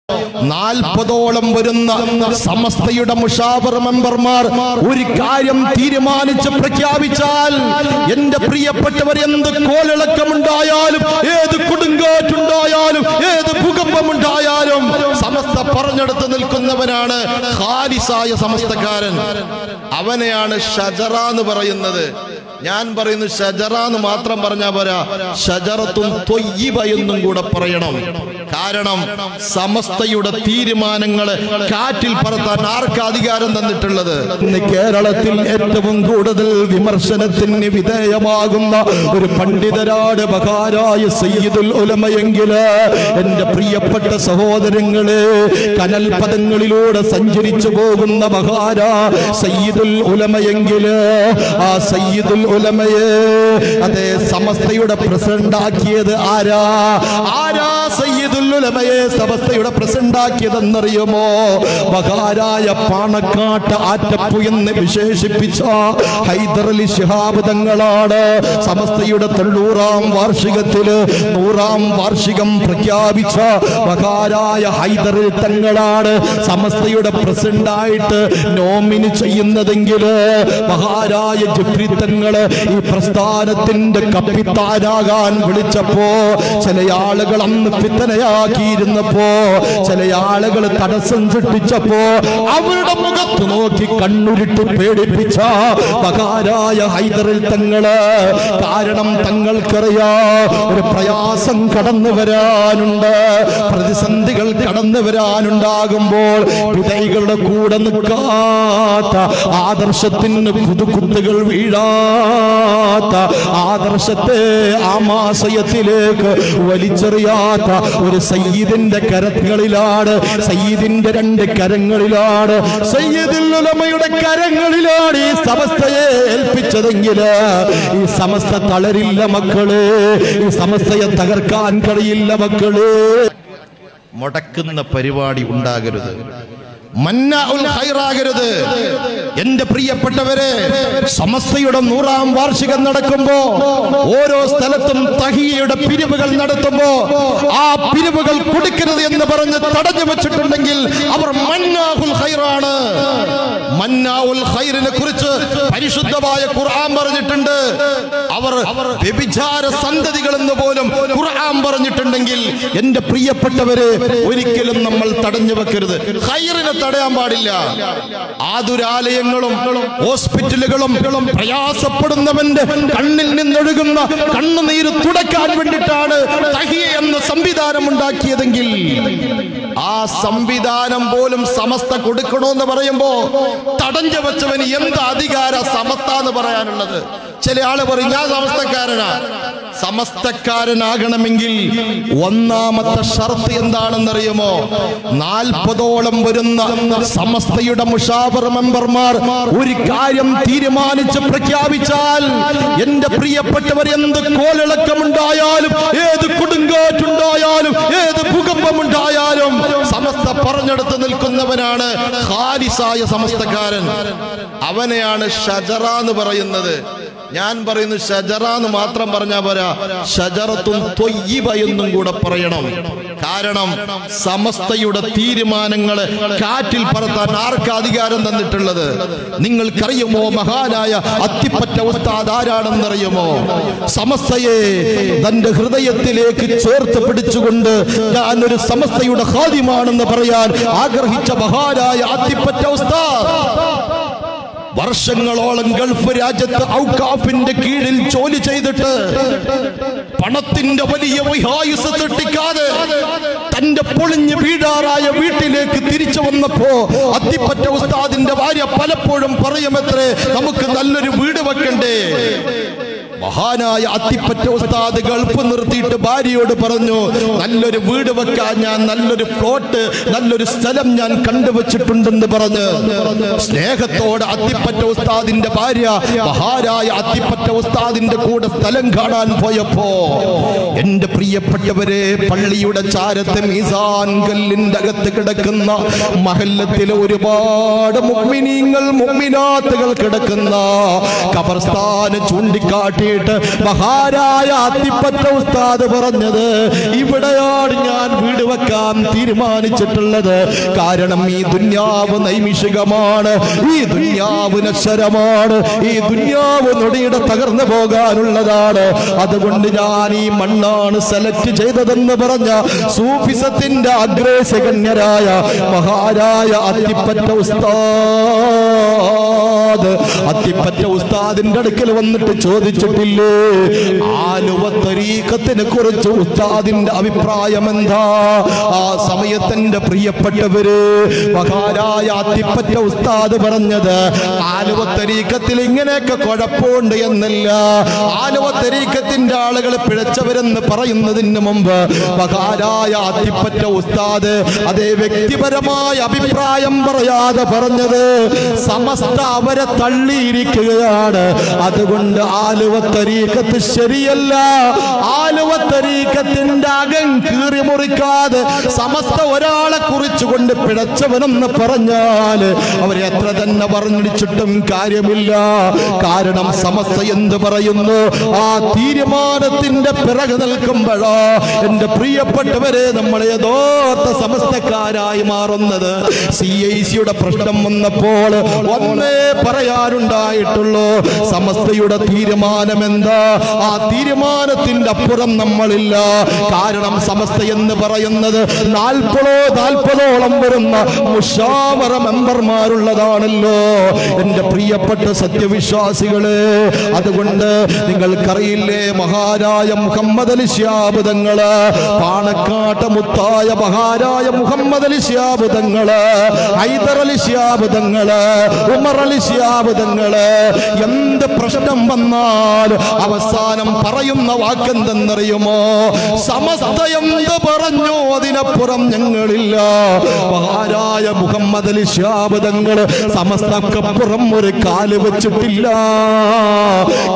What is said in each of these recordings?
40ഓളം വരുന്ന സമസ്തയുടെ മുഷാവറ മെമ്പർമാർ ഒരു കാര്യം തീരുമാനിച്ച് പ്രഖ്യാപിച്ചാൽ, എന്റെ പ്രിയപ്പെട്ടവർ, എന്ത് കോളിളക്കമുണ്ടായാലും, ഏത് കൊടുങ്കാറ്റുണ്ടായാലും, ഏത് ഭൂകമ്പമുണ്ടായാലും സമസ്ത പറഞ്ഞെടുത്ത് നിൽക്കുന്നവനാണ് ഖാലിസായ സമസ്തക്കാരൻ. അവനെയാണ് ഷജറ എന്ന് പറയുന്നത്. ഞാൻ പറയുന്നു ഷജറ എന്ന് മാത്രം പറഞ്ഞാൽ പോരാ, ഷജറത്തുൻ ത്വയ്യിബ എന്നും കൂടെ പറയണം. കാരണം സമസ്തയുടെ തീരുമാനങ്ങളെ കാറ്റിൽ പറത്താൻ ആർക്ക് അധികാരം തന്നിട്ടുള്ളത്? കേരളത്തിൽ ഏറ്റവും കൂടുതൽ വിമർശനത്തിന് വിധേയമാകുന്ന ഒരു പണ്ഡിതരാണ് മഹാനായ സയ്യിദുൽ ഉലമയെങ്കില്, എന്റെ പ്രിയപ്പെട്ട സഹോദരങ്ങളെ, കനൽ പദങ്ങളിലൂടെ സഞ്ചരിച്ചു പോകുന്ന മഹാനാ സയ്യിദുൽ ഉലമയെങ്കില്, ആ സയ്യിദുൽ ഉലമയെ അതേ സമസ്തയുടെ പ്രസിഡന്റ് ആക്കിയത് ആരാ? സയ്യിദുൽ ഉലമയെ സമസ്തയുടെ പ്രസിഡന്റ് ആക്കിയതെന്നറിയുമോ? മഹാനായ പാണക്കാട്ട് ആറ്റപ്പു എന്ന് വിശേഷിപ്പിച്ച ഹൈദർ അലി ശിഹാബ് തങ്ങളാണ്. സമസ്തയുടെ 90-ാം വാർഷികത്തില് 100-ാം വാർഷികം പ്രഖ്യാപിച്ച മഹാനായ ഹൈദർ തങ്ങളാണ് സമസ്തയുടെ പ്രസിഡന്റായിട്ട് നോമിനി ചെയ്യുന്നതെങ്കിൽ, മഹാനായ ജിബ്രി തങ്ങള് ഈ പ്രസ്ഥാനത്തിന്റെ കപ്പിത്താനാകാൻ വിളിച്ചപ്പോ, ചില ആളുകൾ അന്ന് ഫിത്നയാക്കിയിരുന്നപ്പോ, ചില ആളുകൾ തടസ്സം സൃഷ്ടിച്ചപ്പോ അവരുടെ മുഖത്ത് നോക്കി കണ്ണുരുട്ട് പേടിപ്പിച്ച മഹാനായ ഹൈദർ തങ്ങള്. കാരണം തങ്ങൾക്കറിയാ, ഒരു പ്രയാസം കടന്നു വരാനുണ്ട്, പ്രതിസന്ധികൾ കടന്നു വരാനുണ്ടാകുമ്പോൾ വിധൈകളുടെ കൂടെ നിൽക്കാത്ത, ആദർശത്തിന് പുതുകുത്തുകൾ വീഴാത്ത, ആദർശത്തെ ആമാശയത്തിലേക്ക് വലിച്ചെറിയാത്ത ഒരു സയ്യിദിന്റെ കരങ്ങളിലാണ്, സയ്യിദിന്റെ 2 കരങ്ങളിലാണ്, സയ്യിദുൽ ഉലമയുടെ കരങ്ങളിലാണ് ഈ സമസ്തയെ ഏൽപ്പിച്ചതെങ്കിൽ ഈ സമസ്ത തളരില്ല മക്കളെ, ഈ സമസ്തയെ തകർക്കാൻ കഴിയില്ല മക്കളെ. മുടക്കുന്ന പരിപാടി ഉണ്ടാകരുത്, മന്നാഉൽ ഖൈറാകരുത്. എന്റെ പ്രിയപ്പെട്ടവരെ, സമസ്തയുടെ 100-ാം വാർഷികം നടക്കുമ്പോ ഓരോ സ്ഥലത്തും തഹിയയുടെ പിരിവുകൾ നടത്തുമ്പോ ആ പിരിവുകൾ കൊടുക്കരുത് എന്ന് പറഞ്ഞ് തടഞ്ഞു വെച്ചിട്ടുണ്ടെങ്കിൽ അവർ മന്നാഉൽ ഖൈറാണ്. മന്നാഉൽ ഖൈറിനെ കുറിച്ച് പരിശുദ്ധമായ ഖുർആൻ പറഞ്ഞിട്ടുണ്ട്. അവർ വ്യഭിചാര സന്തതികൾ എന്ന് പോലും ഖുർആൻ പറഞ്ഞിട്ടുണ്ടെങ്കിൽ എന്റെ പ്രിയപ്പെട്ടവരെ, ഒരിക്കലും നമ്മൾ തടഞ്ഞു വെക്കരുത്. ഖൈറിനെ തടയാൻ പാടില്ല. ആതുരാലയങ്ങളും ഹോസ്പിറ്റലുകളും പ്രയാസപ്പെടുന്നവന്റെ കണ്ണിൽ നിന്നൊഴുകുന്ന കണ്ണുനീര് തുടക്കാൻ വേണ്ടിയിട്ടാണ് തഹിയ എന്ന സംവിധാനം ഉണ്ടാക്കിയതെങ്കിൽ, ആ സംവിധാനം പോലും സമസ്ത കൊടുക്കണമെന്ന് പറയുമ്പോ തടഞ്ഞു വെച്ചവന് എന്ത് അധികാര സമസ്ത എന്ന് പറയാനുള്ളത്? ചില ആള് പറയും ഞാൻ സമസ്തക്കാരനാ. സമസ്തക്കാരനാകണമെങ്കിൽ ഒന്നാമത്തെ ഷർത്ത് എന്താണെന്നറിയുമോ? 40ഓളം വരുന്ന സമസ്തയുടെ മുഷാവറ മെമ്പർമാർ ഒരു കാര്യം തീരുമാനിച്ച് പ്രഖ്യാപിച്ചാൽ, എന്റെ പ്രിയപ്പെട്ടവർ, എന്ത് കോളിളക്കമുണ്ടായാലും, ഏത് കൊടുങ്കാറ്റുണ്ടായാലും, ഏത് ഭൂകമ്പമുണ്ടായാലും സമസ്ത പറഞ്ഞെടുത്ത് നിൽക്കുന്നവനാണ് ഖാലിസായ സമസ്തക്കാരൻ. അവനെയാണ് ഷജറ എന്ന് പറയുന്നത്. ഞാൻ പറയുന്നു ഷജറ എന്ന് മാത്രം പറഞ്ഞാൽ പോരാ, ഷജറത്തുൻ ത്വയ്യിബ എന്നും കൂടെ പറയണം. കാരണം സമസ്തയുടെ തീരുമാനങ്ങളെ കാറ്റിൽ പറത്താൻ ആർക്ക് അധികാരം തന്നിട്ടുള്ളത്? നിങ്ങൾക്കറിയുമോ മഹാനായ അത്തിപ്പറ്റ ഉസ്താദ് ആരാണെന്നറിയുമോ? സമസ്തയെ തന്റെ ഹൃദയത്തിലേക്ക് ചേർത്ത് പിടിച്ചുകൊണ്ട് ഞാൻ ഒരു സമസ്തയുടെ ഖാദിമാണെന്ന് പറയാൻ ആഗ്രഹിച്ച മഹാനായ അത്തിപ്പറ്റ ഉസ്താദ് വർഷങ്ങളോളം ഗൾഫ് രാജ്യത്ത് ഔഖാഫിന്റെ കീഴിൽ ജോലി ചെയ്തിട്ട് പണത്തിന്റെ വലിയ വൈഹായുസ് സൃഷ്ടിക്കാതെ തന്റെ പൊളിഞ്ഞ് വീടാറായ വീട്ടിലേക്ക് തിരിച്ചു വന്നപ്പോ അത്തിപ്പറ്റ ഉസ്താദിന്റെ ഭാര്യ പലപ്പോഴും പറയുമത്രേ, നമുക്ക് നല്ലൊരു വീട് വെക്കണ്ടേ. മഹാനായ അത്തിപ്പറ്റ ഉസ്താദ് ഗൾഫ് നിർത്തിയിട്ട് ഭാര്യയോട് പറഞ്ഞു, നല്ലൊരു വീട് വെക്കാൻ ഞാൻ നല്ലൊരു ഫ്ലോട്ട്, നല്ലൊരു സ്ഥലം ഞാൻ കണ്ടുവച്ചിട്ടുണ്ടെന്ന് പറഞ്ഞ് സ്നേഹത്തോടെ അത്തിപ്പറ്റ ഉസ്താദിന്റെ ഭാര്യ മഹാനായ അത്തിപ്പറ്റ ഉസ്താദിന്റെ കൂടെ സ്ഥലം കാണാൻ പോയപ്പോ, എന്റെ പ്രിയപ്പെട്ടവരെ, പള്ളിയുടെ ചാരത്തെ മീസാൻ കല്ലിന്റെ അകത്ത് കിടക്കുന്ന മഹല്ലത്തിലെ ഒരുപാട് മുഅ്മിനീങ്ങൾ മുഅ്മിനാത്തുകൾ കിടക്കുന്ന ഖബർസ്ഥാന് ചൂണ്ടിക്കാട്ടി മാറ്റിയിട്ട് മഹാരായ അത്തിപ്പറ്റ ഉസ്താദ് പറഞ്ഞത്, ഇവിടെയാണ് ഞാൻ വീട് വെക്കാൻ തീരുമാനിച്ചിട്ടുള്ളത്. കാരണം ഈ ദുന്യാവ് നൈമിഷികമാണ്, ഈ ദുന്യാവ് നശ്വരമാണ്, ഈ ദുന്യാവ് നൊടിയുടെ തകർന്നു പോകാനുള്ളതാണ്. അതുകൊണ്ട് ഞാൻ ഈ മണ്ണാണ് സെലക്ട് ചെയ്തതെന്ന് പറഞ്ഞ സൂഫിസത്തിന്റെ അഗ്രേസഗണ്യരായ മഹാരായ അത്തിപ്പറ്റ ഉസ്താദ്, അത്തിപ്പറ്റ ഉസ്താദിന്റെ അടുക്കൽ വന്നിട്ട് ചോദിച്ചിട്ടില്ലേ, ആലുവ തരീഖത്തിനെ കുറിച്ച് ഉസ്താദിന്റെ അഭിപ്രായം എന്താ? ആ സമയത്തിന്റെ പ്രിയപ്പെട്ടവര് മഹാരായ അത്തിപ്പറ്റ ഉസ്താദ് പറഞ്ഞത്, ആലുവ തരീഖത്തിൽ ഇങ്ങനെയൊക്കെ കുഴപ്പമുണ്ട് എന്നല്ല, ആലുവ തരീഖത്തിന്റെ ആളുകൾ പിഴച്ചവരെന്ന് പറയുന്നതിന് മുമ്പ് മഹാരായ അത്തിപ്പറ്റ ഉസ്താദ് അതേ വ്യക്തിപരമായ അഭിപ്രായം പറയാതെ പറഞ്ഞത്, സമസ്ത അവരെ തള്ളിയിരിക്കുകയാണ്. അതുകൊണ്ട് ആലുവ തരീഖത്ത് ശരിയല്ല. ആലുവ തരീഖത്തിന്റെ അകം കീറി മുറിക്കാതെ സമസ്ത ഒരാളെ കുറിച്ച് കൊണ്ട് പിഴച്ചവനെന്ന് പറഞ്ഞാൽ അവരെ എത്ര തന്നെ പറഞ്ഞിടിച്ചിട്ടും കാര്യമില്ല. കാരണം സമസ്ത എന്ത് പറയുന്നു, ആ തീരുമാനത്തിന്റെ പിറകെ നിൽക്കുമ്പോഴോ എന്റെ പ്രിയപ്പെട്ടവരെ നമ്മൾ യഥാർത്ഥ സമസ്തക്കാരായി മാറുന്നത്. CIC-യുടെ പ്രശ്നം വന്നപ്പോൾ ഒന്നേ പറയാനുണ്ടായിട്ടുള്ളൂ, സമസ്തയുടെ തീരുമാനം എന്താ, ആ തീരുമാനത്തിന്റെ അപ്പുറം നമ്മളില്ല. കാരണം സമസ്ത എന്ന് പറയുന്നത് 40ഓളം വരുന്ന മുഷാവറ മെമ്പർമാരുള്ളതാണല്ലോ എന്റെ പ്രിയപ്പെട്ട സത്യവിശ്വാസികളെ. അതുകൊണ്ട് നിങ്ങൾക്കറിയില്ലേ, മഹാരായ മുഹമ്മദ് അലി ശിഹാബ് തങ്ങള്, പാണക്കാട്ട് മുത്തായ മഹാരായ മുഹമ്മദ് അലി ശിഹാബ് തങ്ങള്, ഹൈദർ അലി ശിഹാബ് തങ്ങള്, ഉമർ അലി ശിഹാബ് തങ്ങള്, എന്ത് പ്രശ്നം വന്നാൽ അവസാനം പറയുന്ന വാക്കെന്തെന്നറിയുമോ? സമസ്ത എന്ത് പറഞ്ഞു അതിനപ്പുറം ഞങ്ങളില്ല. മഹാരായ മുഹമ്മദ് അലി ശിഹാബ് തങ്ങൾ സമസ്തക്കപ്പുറം ഒരു കാല് വെച്ചിട്ടില്ല.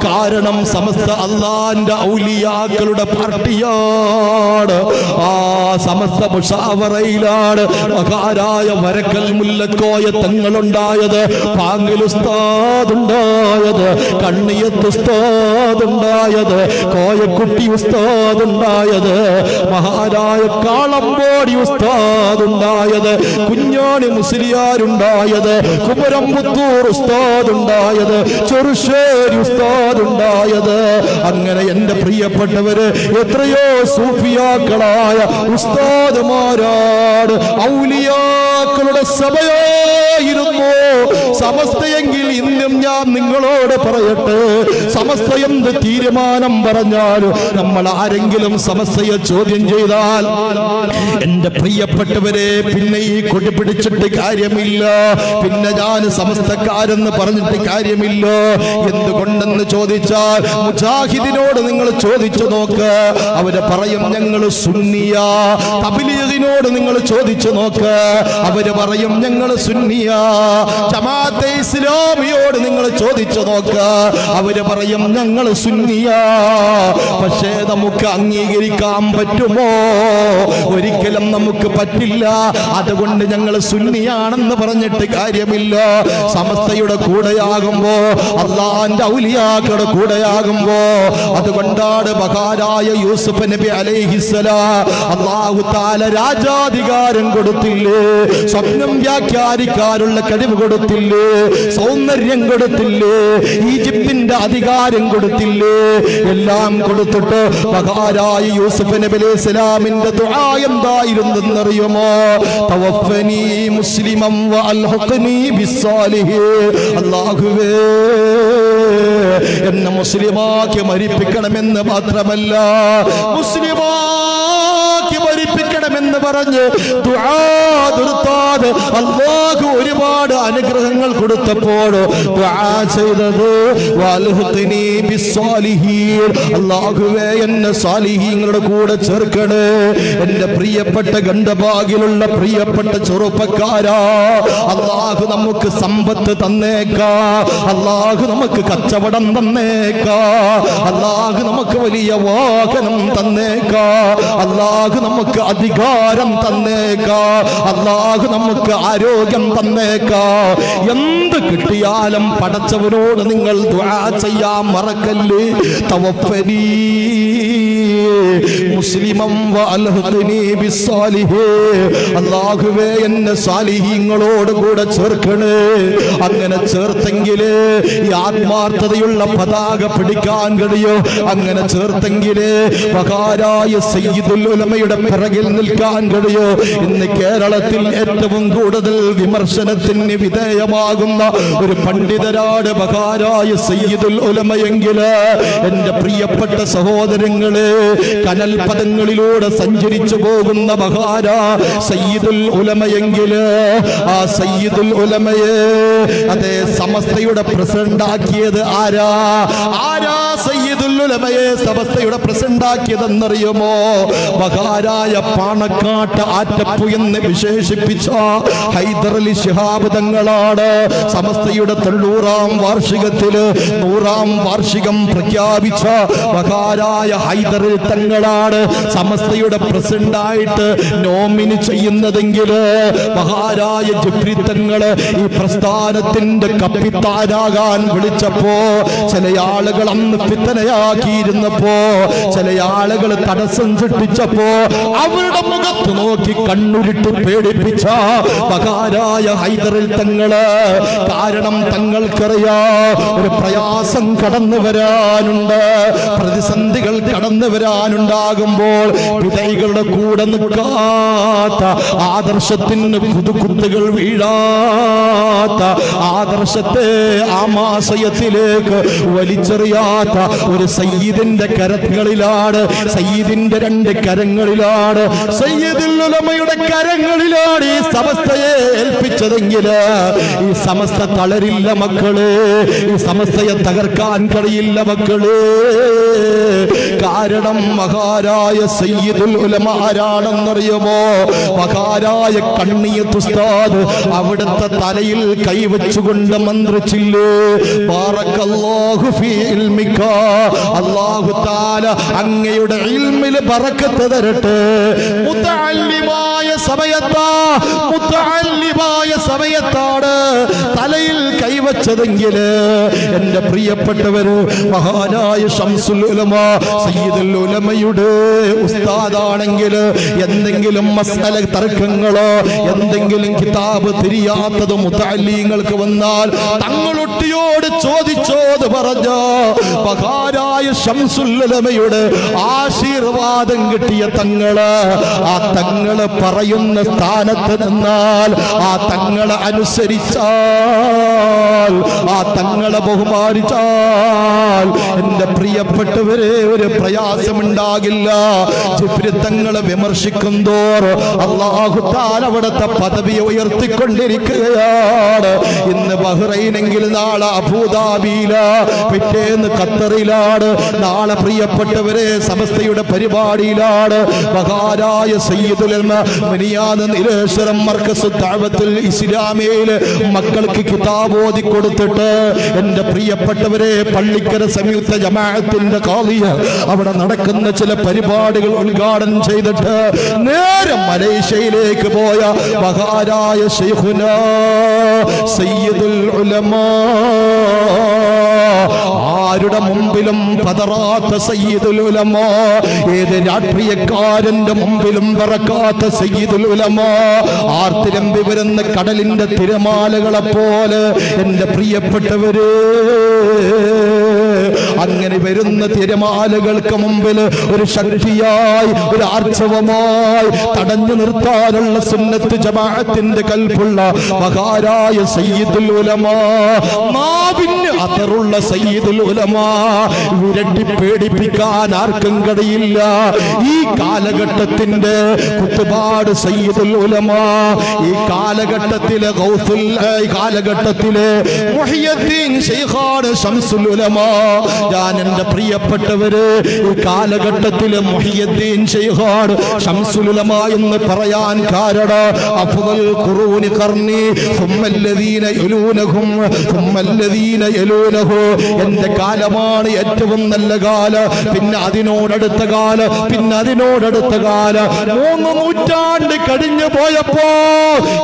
കാരണം സമസ്ത അള്ളാന്റെ ഔലിയാക്കളുടെ പാർട്ടിയാണ്. ആ സമസ്ത മുഷാവറയിലാണ് മഹാരായ വരക്കൽ മുല്ലക്കോയ തങ്ങളുണ്ടായത്, പാങ്ങിൽ ഉസ്താദ് ഉണ്ടായത്, കണ്ണിയത്ത് ഉസ്താദ് ഉണ്ടായത്, കോയക്കുട്ടി ഉസ്താദ് ഉണ്ടായത്, മഹാരായ കാളമ്പോടി ഉസ്താദ് ഉണ്ടായത്, കുഞ്ഞാണി മുസ്ലിയാരുണ്ടായത്, കുമരംപുത്തൂർ ഉസ്താദ് ഉണ്ടായത്, ചെറുശ്ശേരി ഉസ്താദ് ഉണ്ടായത്. അങ്ങനെ എന്റെ പ്രിയപ്പെട്ടവര് എത്രയോ സൂഫിയാക്കളായ ഉസ്താദുമാരാണ്, ഔലിയാക്കളുടെ സഭയായിരുന്നു സമസ്തയെങ്കിൽ. ഇന്നും ഞാൻ നിങ്ങളോട് പറയട്ടെ, സമസ്ത എന്ത് തീരുമാനം പറഞ്ഞാലും നമ്മൾ ആരെങ്കിലും സമസ്തയെ ചോദ്യം ചെയ്താൽ എന്റെ പ്രിയപ്പെട്ടവരെ പിന്നെ ഈ കൊടി പിടിച്ചിട്ട് കാര്യമില്ല, പിന്നെ ഞാൻ സമസ്തക്കാരെന്ന് പറഞ്ഞിട്ട് കാര്യമില്ല. എന്തുകൊണ്ടെന്ന് ചോദിച്ചാൽ മുജാഹിദിനോട് നിങ്ങൾ ചോദിച്ചു നോക്ക്, അവര് പറയും ഞങ്ങൾ സുന്നിയ. തബ്ലീഗിനോട് നിങ്ങൾ ചോദിച്ചു നോക്ക്, അവര് പറയും ഞങ്ങൾ സുന്നിയ. ജമാഅത്തെ ഇസ്ലാമിയോട് നിങ്ങൾ ചോദിച്ചു നോക്ക്, അവര് പറയും ഞങ്ങൾ സുന്നിയ. പക്ഷേ നമുക്ക് അംഗീകരിക്കാൻ പറ്റുമോ? ഒരിക്കലും നമുക്ക് പറ്റില്ല. അതുകൊണ്ട് ഞങ്ങൾ സുന്നിയാണെന്ന് പറഞ്ഞിട്ട് കാര്യമില്ല. സമസ്തയുടെ കൂടെയാകുമ്പോ, അള്ളാന്റെ ഔലിയാക്കളുടെ കൂടെയാകുമ്പോ, അതുകൊണ്ടാണ് മഹാനായ യൂസുഫ് നബി അലൈഹിസ്സലാം അല്ലാഹു തആല രാജാധികാരം കൊടുത്തില്ലേ, സ്വപ്നം വ്യാഖ്യാനിക്കാനുള്ള കഴിവ് കൊടുത്തില്ലേ, സൗന്ദര്യം കൊടുത്തില്ലേ, ഈജിപ്തിന്റെ അധികാരം കൊടുത്തില്ലേ, എല്ലാം കൊടുത്തിട്ട് മഹാനായ യൂസുഫ് നബി അലൈഹിസ്സലാമിന്റെ ദുആ എന്തായിരുന്നെന്നറിയുമോ? തവഫനി മുസ്ലിമൻ വഅൽഹഖനി ബിസ്സാലിഹീൻ. അല്ലാഹുവേ എന്നെ മുസ്ലിമാക്കി മരിപ്പിക്കണമെന്ന് മാത്രമല്ല, മുസ്ലിമാക്കി മരിപ്പിക്കണമെന്ന് പറഞ്ഞ് ദുആ നിർത്താതെ അല്ലാഹു ഒരുപാട് അനുഗ്രഹങ്ങൾ കൊടുത്തപ്പോൾ ദുആ ചെയ്തത് വഅൽഹഖനി ബിസ്സാലിഹീൻ. അല്ലാഹുവേ എന്നെ സാലിഹീങ്ങളുടെ കൂടെ ചേർക്കണേ. എന്റെ പ്രിയപ്പെട്ട ഗണ്ഡഭാഗിലുള്ള പ്രിയപ്പെട്ട ചെറുപ്പക്കാരാ, അല്ലാഹു നമുക്ക് സമ്പത്ത് തന്നേക്കാ, അല്ലാഹു നമുക്ക് കച്ചവടം തന്നേക്കാ, അല്ലാഹു നമുക്ക് വലിയ വാഹനം തന്നേക്കാ, അല്ലാഹു നമുക്ക് അധികാരം നിസ്കാരം തന്നേക്കാ, അല്ലാഹു നമുക്ക് ആരോഗ്യം തന്നേക്കാ. എന്ത് കിട്ടിയാലും പടച്ചവനോട് നിങ്ങൾ ദുആ ചെയ്യാൻ മറക്കല്ലേ. തവഫനി മുസ്ലിമൻ വഅൽഹിഖ്നി ബിസ്സാലിഹീൻ. അല്ലാഹുവേ എന്നെ സാലിഹീങ്ങളോട് കൂടെ ചേർക്കണേ. അങ്ങനെ ചേർത്തെങ്കിലേ ഈ ആത്മാർത്ഥതയുള്ള പതാക പിടിക്കാൻ കഴിയോ. അങ്ങനെ ചേർത്തെങ്കിലേ മഹാനായ സയ്യിദുൽ ഉലമയുടെ പിറകിൽ നിൽക്കാൻ കഴിയോ. ഇന്ന് കേരളത്തിൽ ഏറ്റവും കൂടുതൽ വിമർശനത്തിന് വിധേയമാകുന്ന ഒരു പണ്ഡിതരാണ് മഹാനായ സയ്യിദുൽ ഉലമയെങ്കിൽ എന്റെ പ്രിയപ്പെട്ട സഹോദരങ്ങളെ, കനൽ പദങ്ങളിലൂടെ സഞ്ചരിച്ചു പോകുന്ന മഹാനാ സയ്യിദുൽ ഉലമയെങ്കിൽ ആ സയ്യിദുൽ ഉലമയെ അതേ സമസ്തയുടെ പ്രസിഡന്റ് ആക്കിയത് ആരാ? സയ്യിദുൽ ഉലമയെ സമസ്തയുടെ പ്രസിഡന്റ് ആക്കിയതെന്നറിയുമോ? മഹാനായ പാണക്കാട്ട് ആറ്റപ്പു എന്ന് വിശേഷിപ്പിച്ച ഹൈദർ അലി ശിഹാബ് തങ്ങളാണ്. സമസ്തയുടെ 90-ാം വാർഷികത്തില് 100-ാം വാർഷികം പ്രഖ്യാപിച്ച മഹാനായ ഹൈദർ അലി തങ്ങളാണ് സമസ്തയുടെ പ്രസിഡന്റായിട്ട് നോമിനി ചെയ്യുന്നതെങ്കിൽ മഹാനായ ജിബ്രി തങ്ങള് ഈ പ്രസ്ഥാനത്തിന്റെ കപ്പിത്താനാകാൻ വിളിച്ചപ്പോ ചില ആളുകൾ അന്ന് ഫിത്നയാക്കിയിരുന്നപ്പോ, ചില ആളുകൾ തടസ്സം സൃഷ്ടിച്ചപ്പോ അവരുടെ മുഖത്ത് നോക്കി കണ്ണുരുട്ടി പേടിപ്പിച്ച മഹാനായ ഹൈദർ അലി തങ്ങള്. കാരണം തങ്ങൾക്കറിയാ ഒരു പ്രയാസം കടന്നു വരാനുണ്ട്, പ്രതിസന്ധികൾ കടന്നു വരാനുണ്ടാകുമ്പോൾ വിധൈകളുടെ കൂടെ നിൽക്കാത്ത, ആദർശത്തിന് പുതുകുത്തുകൾ വീഴാത്ത, ആദർശത്തെ ആമാശയത്തിലേക്ക് വലിച്ചെറിയാത്ത ഒരു സയ്യിദിന്റെ കരങ്ങളിലാണ്, സയ്യിദിന്റെ 2 കരങ്ങളിലാണ്, സയ്യിദുൽ ഉലമയുടെ കരങ്ങളിലാണ് ഈ സമസ്തയെ ഏൽപ്പിച്ചതെങ്കിൽ ഈ സമസ്ത തളരില്ല മക്കളെ, ഈ സമസ്തയെ തകർക്കാൻ കഴിയില്ല മക്കളെ. കാരണം മഹാനായ സയ്യിദുൽ ഉലമ ആരാണെന്നറിയുമോ? മഹാനായ കണ്ണിയത്ത് ഉസ്താദ് അവിടുത്തെ തലയിൽ കൈവച്ചുകൊണ്ട് മന്ത്രിച്ചില്ലേ, ബാറക്കല്ലാഹു ഫീ ഇൽമിക, അല്ലാഹു തആല അങ്ങയുടെ ഇൽമിൽ ബറക്കത്ത് തരട്ടെ. മുതഅല്ലിമായ സമയത്താണ് തലയിൽ കൈവച്ചതെങ്കിൽ എന്റെ പ്രിയപ്പെട്ടവര് മഹാനായ ശംസുൽ ഉലമ സയ്യിദുൽ ഉലമയുടെ ഉസ്താദാണെങ്കിൽ എന്തെങ്കിലും മസ്അല തർക്കങ്ങളോ എന്തെങ്കിലും കിതാബ് തിരിയാത്തത് മുതഅല്ലിങ്ങൾക്ക് വന്നാൽ തങ്ങളൊട്ടിയോട് ചോദിച്ചോത് പറഞ്ഞോ. മഹാനായ ശംസുൽ ഉലമയുടെ ആശീർവാദം കിട്ടിയ തങ്ങള്, ആ തങ്ങള് പറയുന്ന സ്ഥാനത്ത് നിന്നാൽ, ആ തങ്ങളെ അനുസരിച്ചാൽ, ആ തങ്ങളെ ബഹുമാനിച്ചാൽ എന്റെ പ്രിയപ്പെട്ടവരെ ഒരു പ്രയാസമുണ്ടാകില്ല. ജിബ്രി തങ്ങളെ വിമർശിക്കും തോറും അല്ലാഹു തആല അവിടുത്തെ പദവി ഉയർത്തിക്കൊണ്ടിരിക്കുകയാണ്. ഇന്ന് ബഹ്റൈനെങ്കിൽ നാളെ അബൂദാബിയില, പിറ്റേന്ന് ഖത്തറിലാണ്, നാളെ പ്രിയപ്പെട്ടവരെ സമസ്തയുടെ പരിപാടിയിലാണ്. മഹാനായ സയ്യിദുൽ ഉലമ മിനിയാന്ന് നീലേശ്വരം മർക്കസ് ദഅവത്തുൽ ഇസ്ലാമിയിൽ മക്കൾക്ക് കിതാബ് ഓതി കൊടുത്തിട്ട് എന്റെ പ്രിയപ്പെട്ടവരെ പള്ളിക്കര സംയുക്ത ജമാഅത്തിന്റെ ഖാദിയ അവിടെ നടക്കുന്ന ചില പരിപാടികൾ ഉദ്ഘാടനം ചെയ്തിട്ട് നേരെ മലേഷ്യയിലേക്ക് പോയ മഹാനായ ശൈഖുനാ സയ്യിദുൽ ഉലമ, ആരുടെ മുമ്പിലും പതറാത്ത സയ്യിദുൽ ഉലമ, ഏത് രാഷ്ട്രീയക്കാരന്റെ മുമ്പിലും പറക്കാത്ത സയ്യിദുൽ ഉലമ, ആർത്തിരമ്പി വരുന്ന കടലിന്റെ തിരമാലകളെ പോലെ എന്റെ പ്രിയപ്പെട്ടവര്, അങ്ങനെ വരുന്ന തിരമാലകൾക്ക് മുമ്പിൽ ഒരു ശക്തിയായി, ഒരു ആർച്ചവമായി തടഞ്ഞു നിർത്താനുള്ള സുന്നത്ത് ജമാഅത്തിന്റെ കൽപ്പുള്ള മഹാനായ സയ്യിദുൽ ഉലമ, നാവിന് അതറുള്ള സയ്യിദുൽ ഉലമ, വിരട്ടി പേടിപ്പിക്കാൻ ആർക്കും കഴിയില്ല. ഈ കാലഘട്ടത്തിന്റെ കുത്തുപാട് സയ്യിദുൽ ഉലമ, ഈ കാലഘട്ടത്തിലെ ഗൗസുൽ, കാലഘട്ടത്തിലെ മുഹിയുദ്ദീൻ ശൈഖാണ് ശംസുൽ ഉലമ. ഞാൻ എന്റെ പ്രിയപ്പെട്ടവര് ഈ കാലഘട്ടത്തിലെ മുഹിയുദ്ദീൻ ശൈഖാണ് ശംസുൽ ഉലമ എന്ന് പറയാൻ കാരണം അഫ്ദൽ ഖുറൂനി ഖർനി സുമ്മല്ലദീന യലൂനഹും സുമ്മല്ലദീന യലൂനഹു, എന്റെ കാലമാണ് ഏറ്റവും നല്ല കാലം, പിന്നെ അതിനോടടുത്ത കാലം, പിന്നെ അതിനോടടുത്ത കാലം, 3 നൂറ്റാണ്ട് നൂറ്റാണ്ട് കഴിഞ്ഞു പോയപ്പോ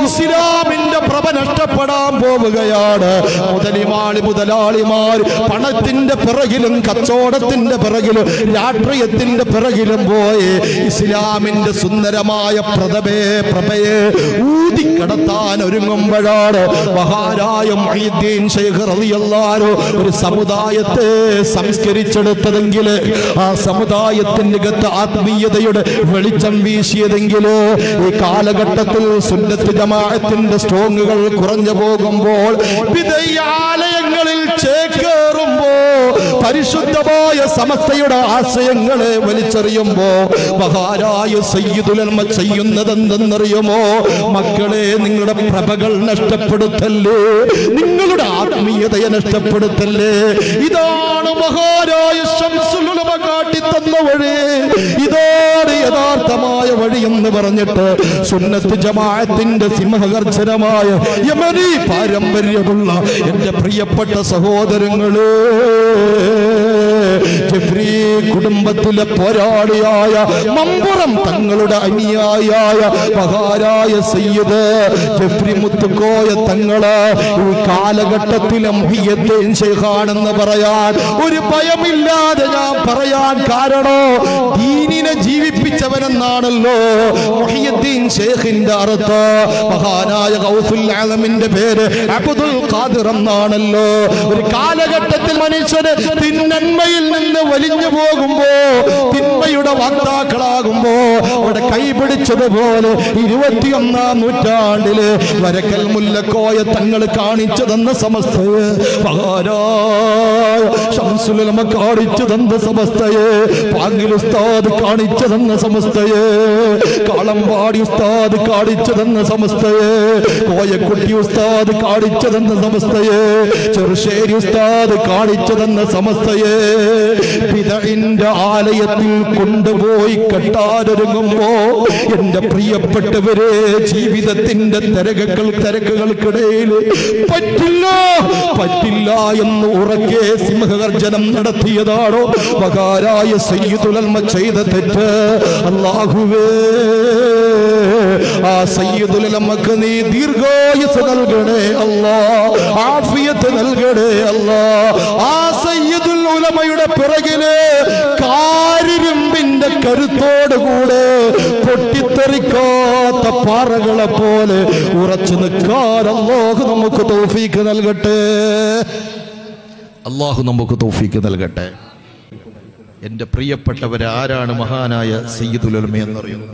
ഇസ്ലാമിന്റെ പ്രഭ നഷ്ടപ്പെടാൻ പോവുകയാണ്. മുതലാളിമാർ പണത്തിന്റെ പിറകിലും കച്ചവടത്തിന്റെ പിറകിലും രാഷ്ട്രീയത്തിന്റെ പിറകിലും പോയി ഇസ്ലാമിന്റെ സുന്ദരമായ പ്രഭയെ ഊതിക്കടത്താൻ ഒരുങ്ങുമ്പോഴാണ് മഹാനായ മുഹ്യിദ്ദീൻ ശൈഖ് റളിയല്ലാഹു ഒരു സമുദായത്തെ സംസ്കരിച്ചെടുത്തതെങ്കിൽ, ആ സമുദായത്തിന്റെ അകത്ത് ആത്മീയതയുടെ വെളിച്ചം വീശിയതെങ്കിൽ, ഈ കാലഘട്ടത്തിൽ സുന്നത്ത് ജമാഅത്തിന്റെ സ്ട്രോങ്ങുകൾ കുറഞ്ഞു പോകുമ്പോൾ, വിദയാലയങ്ങളിൽ ചേക്കേറുമ്പോ, പരിശുദ്ധമായ സമസ്തയുടെ ആശയങ്ങളെ വലിച്ചെറിയുമ്പോ മഹാനായ സയ്യിദുൽ ഉലമ ചെയ്യുന്നതെന്തെന്നറിയുമോ? മക്കളെ, നിങ്ങളുടെ പ്രഭകൾ നഷ്ടപ്പെടുത്തല്ലേ, നിങ്ങളുടെ ആത്മീയതയെ നഷ്ടപ്പെടുത്തല്ലേ. ഇതാണ് മഹാനായ ശംസുൽ ഉലമ കാട്ടിത്തന്ന വഴി, ഇതാണ് യഥാർത്ഥമായ വഴി എന്ന് പറഞ്ഞിട്ട് സുന്നത്ത് ജമാഅത്തിന്റെ സിംഹഗർജനമായ യമനി പാരമ്പര്യമുള്ള എന്റെ പ്രിയപ്പെട്ട സഹോദരങ്ങളെ, ജഫ്രി കുടുംബത്തിലെ പോരാളിയായ മമ്പുറം തങ്ങളുടെ അനുയായിയായ മഹാനായ സയ്യിദ് ജഫ്രി മുത്തുക്കോയ തങ്ങള് ഈ കാലഘട്ടത്തിലെ മുഹ്യിദ്ദീൻ ശൈഖാണെന്ന് പറയാൻ ഒരു ഭയമില്ലാതെ ഞാൻ പറയാൻ കാരണോ, ദീനിനെ ജീവിപ്പിച്ചവനെന്നാണല്ലോ മുഹ്യിദ്ദീൻ ശൈഖിന്റെ അർത്ഥം. മഹാനായ ഗൗസുൽ ആലമിന്റെ പേര് അബ്ദുൽ ഖാദിർ എന്നാണല്ലോ. ഒരു കാലഘട്ടത്തിൽ മനുഷ്യന് തിന്മയിൽ നിന്ന് വലിഞ്ഞു പോകുമ്പോ, തിന്മയുടെ വാക്താക്കളാകുമ്പോ അവിടെ കൈപിടിച്ചതുപോലെ 21-ാം നൂറ്റാണ്ടില് വരക്കൽ മുല്ലക്കോയ തങ്ങൾ കാണിച്ചു തന്ന സമസ്തയെ, മഹാനായ ശംസുൽ ഉലമ കാണിച്ചു തന്ന സമസ്തയെ, പാങ്ങിൽ ഉസ്താദ് കാണിച്ചു തന്ന സമസ്തയെ, കാളമ്പാടി ഉസ്താദ് കാണിച്ചു തന്ന സമസ്തയെ, കോയക്കുട്ടി ഉസ്താദ് കാണിച്ചു തന്ന സമസ്തയെ, ചെറുശ്ശേരി ഉസ്താദ് കാണിച്ചു തന്ന സമസ്തയെ ബിദ്അത്തിന്റെ ആലയത്തിൽ കൊണ്ടുപോയി കെട്ടാനൊരുങ്ങുമ്പോ, എന്റെ പ്രിയപ്പെട്ടവരെ, ജീവിതത്തിന്റെ തിരക്കുകൾക്കിടയിൽ പറ്റില്ല എന്ന് ഉറക്കെ സിംഹഗർജനം നടത്തിയതാണോ മഹാനായ സയ്യിദുൽ ഉലമ ചെയ്ത തെറ്റ്? അല്ലാഹുവേ, ആ സയ്യിദുൽ ഉലമക്ക് നീ ദീർഘായുസ്സ് നൽകണേ അല്ലാ, ആഫിയത്ത് നൽകണേ അല്ലാ. ആ സയ്യിദുൽ ഉലമയുടെ പിറകില് കാരിരുമ്പിന്റെ കരുത്തോടുകൂടെ പൊട്ടിത്തെറിക്കാത്ത പാറകളെ പോലെ ഉറച്ചു നിൽക്കാൻ അല്ലാഹു നമുക്ക് തൗഫീഖ് നൽകട്ടെ. അല്ലാഹു നമുക്ക് തൗഫീഖ് നൽകട്ടെ. എന്റെ പ്രിയപ്പെട്ടവരെ, ആരാണ് മഹാനായ സയ്യിദുൽ ഉലമ എന്നറിയുന്നു?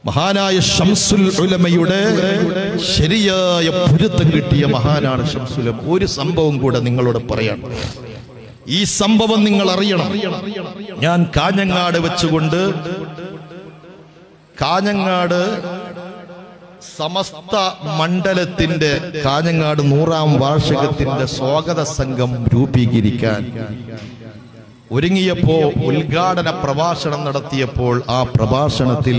മഹാനായ ശംസുൽ ഉലമയുടെ ശരിയായ പൊരുത്തം കിട്ടിയ മഹാനാണ് ശംസുൽ ഉലമ. ഒരു സംഭവം കൂടെ നിങ്ങളോട് പറയാം. ഈ സംഭവം നിങ്ങൾ അറിയണം. ഞാൻ കാഞ്ഞങ്ങാട് വെച്ചുകൊണ്ട് കാഞ്ഞങ്ങാട് സമസ്ത മണ്ഡലത്തിന്റെ കാഞ്ഞങ്ങാട് 100ാം വാർഷികത്തിന്റെ സ്വാഗത സംഘം രൂപീകരിക്കാൻ ഒരുങ്ങിയപ്പോ, ഉദ്ഘാടന പ്രഭാഷണം നടത്തിയപ്പോൾ, ആ പ്രഭാഷണത്തിൽ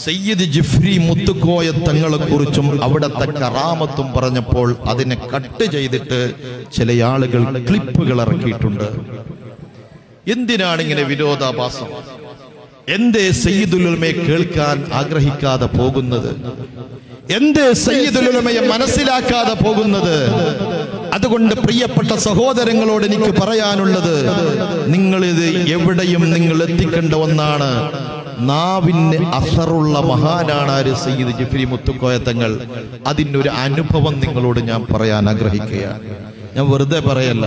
സയ്യിദ് ജിഫ്രി മുത്തുക്കോയ തങ്ങളെ കുറിച്ചും അവിടത്തെ കറാമത്തും പറഞ്ഞപ്പോൾ അതിനെ കട്ട് ചെയ്തിട്ട് ചില ആളുകൾ ക്ലിപ്പുകൾ ഇറക്കിയിട്ടുണ്ട്. എന്തിനാണ് ഇങ്ങനെ വിരോധാഭാസം? എന്തേ സയ്യിദുൽ ഉലമയെ കേൾക്കാൻ ആഗ്രഹിക്കാതെ പോകുന്നത്? എന്തേ സയ്യിദുൽ ഉലമയെ മനസ്സിലാക്കാതെ പോകുന്നത്? അതുകൊണ്ട് പ്രിയപ്പെട്ട സഹോദരങ്ങളോട് എനിക്ക് പറയാനുള്ളത്, നിങ്ങളിത് എവിടെയും നിങ്ങൾ എത്തിക്കേണ്ട ഒന്നാണ്. നാവിന് അസറുള്ള മഹാനാണ് ആര്? സയ്യിദ് ജിഫ്രി മുത്തുക്കോയ തങ്ങൾ. അതിനൊരു അനുഭവം നിങ്ങളോട് ഞാൻ പറയാൻ ആഗ്രഹിക്കുകയാണ്. ഞാൻ വെറുതെ പറയല്ല.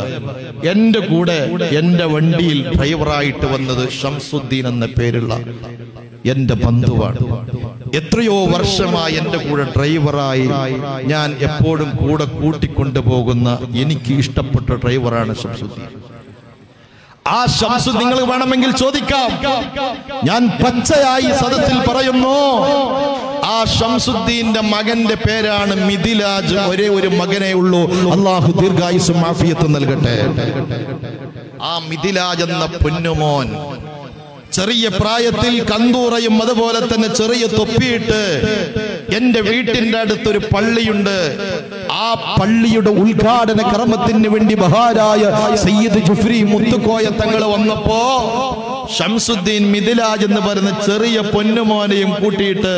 എന്റെ കൂടെ എന്റെ വണ്ടിയിൽ ഡ്രൈവറായിട്ട് വന്നത് ഷംസുദ്ദീൻ എന്ന പേരുള്ള എന്റെ ബന്ധുവാണ്. എത്രയോ വർഷമായി എന്റെ കൂടെ ഡ്രൈവറായി ഞാൻ എപ്പോഴും കൂടെ കൂട്ടിക്കൊണ്ടുപോകുന്ന എനിക്ക് ഇഷ്ടപ്പെട്ട ഡ്രൈവറാണ് ഷംസുദ്ദീൻ. ആ ശംസു നിങ്ങൾ വേണമെങ്കിൽ ചോദിക്കാം. ഞാൻ പച്ചയായി സദസ്സിൽ പറയുന്നു, ആ ശംസുദ്ദീന്റെ മകന്റെ പേരാണ് മിഥിലാജ്. ഒരേ ഒരു മകനേ ഉള്ളൂ. അള്ളാഹു ദീർഘായുസ്സും ആഫിയത്തും നൽകട്ടെ. ആ മിഥിലാജ് എന്ന പൊന്നുമോൻ ചെറിയ പ്രായത്തിൽ കന്തൂറയും അതുപോലെ തന്നെ ചെറിയ തൊപ്പിയിട്ട് എന്റെ വീട്ടിന്റെ അടുത്തൊരു പള്ളിയുണ്ട്. ആ പള്ളിയുടെ ഉദ്ഘാടന കർമ്മത്തിന് വേണ്ടി മഹാനായ സയ്യിദ് ജിഫ്രി മുത്തുക്കോയ തങ്ങൾ വന്നപ്പോ ഷംസുദ്ദീൻ മിദിലാജ് എന്ന് പറയുന്ന ചെറിയ പൊന്നുമോനെയും കൂട്ടിയിട്ട്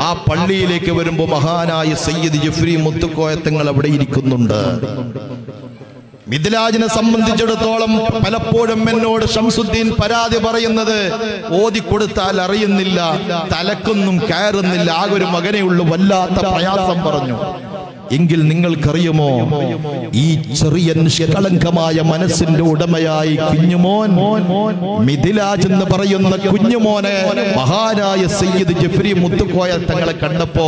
ആ പള്ളിയിലേക്ക് വരുമ്പോൾ മഹാനായ സയ്യിദ് ജഫ്രി മുത്തുക്കോയത്തങ്ങൾ അവിടെ ഇരിക്കുന്നുണ്ട്. മിദിലാജിനെ സംബന്ധിച്ചിടത്തോളം പലപ്പോഴും എന്നോട് ഷംസുദ്ദീൻ പരാതി പറയുന്നത്, ഓതിക്കൊടുത്താൽ അറിയുന്നില്ല, തലക്കൊന്നും കയറുന്നില്ല, ആകെ ഒരു മകനേ ഉള്ളൂ, വല്ലാത്ത പ്രയാസം പറഞ്ഞു. എങ്കിൽ നിങ്ങൾക്കറിയുമോ, ഈ ചെറിയ നിഷ്കളങ്കമായ മനസ്സിന്റെ ഉടമയായി കുഞ്ഞുമോൻ മിദിലാജ് എന്ന് പറയുന്ന കുഞ്ഞുമോനെ മഹാനായ സയ്യിദ് ജഫ്രി മുത്തുക്കോയ തങ്ങളെ കണ്ടപ്പോ